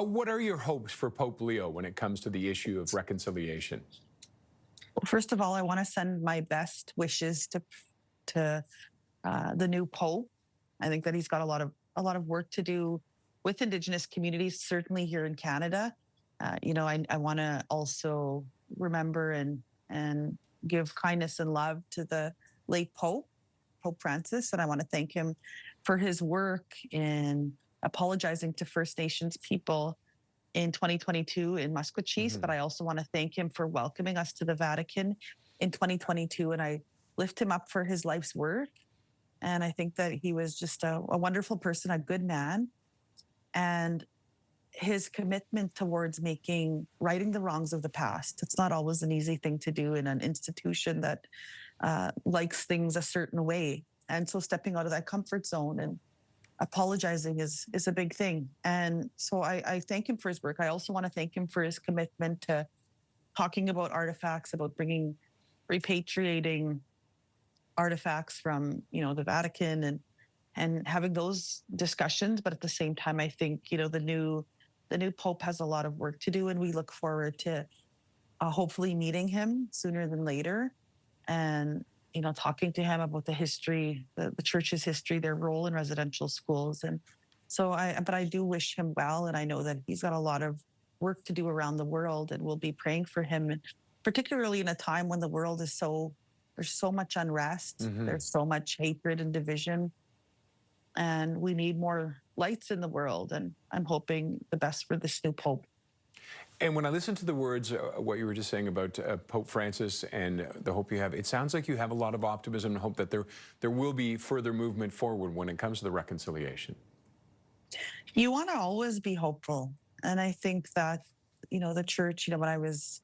What are your hopes for Pope Leo when it comes to the issue of reconciliation? Well, first of all, I want to send my best wishes to the new Pope. I think that he's got a lot of work to do with Indigenous communities, certainly here in Canada. I want to also remember and give kindness and love to the late Pope, Pope Francis, and I want to thank him for his work in apologizing to First Nations people in 2022 in Musqueam. But Mhm. I also want to thank him for welcoming us to the Vatican in 2022, and I lift him up for his life's work. And I think that he was just a wonderful person, a good man, and his commitment towards righting the wrongs of the past. It's not always an easy thing to do in an institution that likes things a certain way. And so stepping out of that comfort zone and apologizing is a big thing. And so I thank him for his work. I also want to thank him for his commitment to talking about artifacts, about repatriating artifacts from the Vatican and having those discussions. But at the same time, I think the new Pope has a lot of work to do, and we look forward to hopefully meeting him sooner than later, and talking to him about the history, the church's history, their role in residential schools. And so but I do wish him well, and I know that he's got a lot of work to do around the world, and we'll be praying for him, and particularly in a time when the world is there's so much unrest, Mhm. there's so much hatred and division, and we need more lights in the world. And I'm hoping the best for this new Pope. And when I listen to the words, what you were just saying about Pope Francis and the hope you have, it sounds like you have a lot of optimism and hope that there will be further movement forward when it comes to the reconciliation. You want to always be hopeful. And I think that, the church, when I was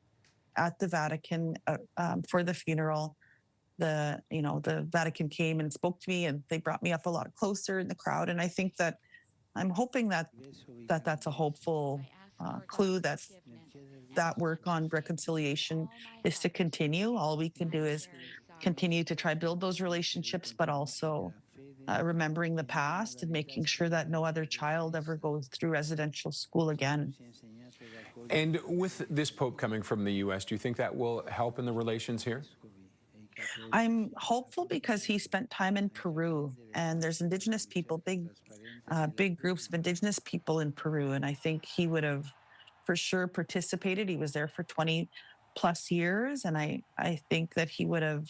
at the Vatican for the funeral, the Vatican came and spoke to me, and they brought me up a lot closer in the crowd. And I think that I'm hoping that's a hopeful clue that that work on reconciliation is to continue. All we can do is continue to try build those relationships, but also remembering the past and making sure that no other child ever goes through residential school again. And with this Pope coming from the U.S., do you think that will help in the relations here? I'm hopeful because he spent time in Peru, and there's Indigenous people, big groups of Indigenous people in Peru, and I think he would have for sure participated. He was there for 20 plus years, and I think that he would have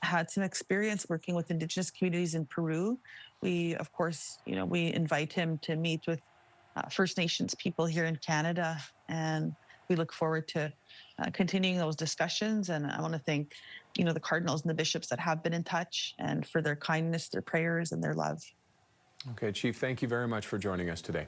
had some experience working with Indigenous communities in Peru. We, of course, we invite him to meet with First Nations people here in Canada, and we look forward to continuing those discussions. And I want to thank, the cardinals and the bishops that have been in touch, and for their kindness, their prayers, and their love. Okay, Chief, thank you very much for joining us today.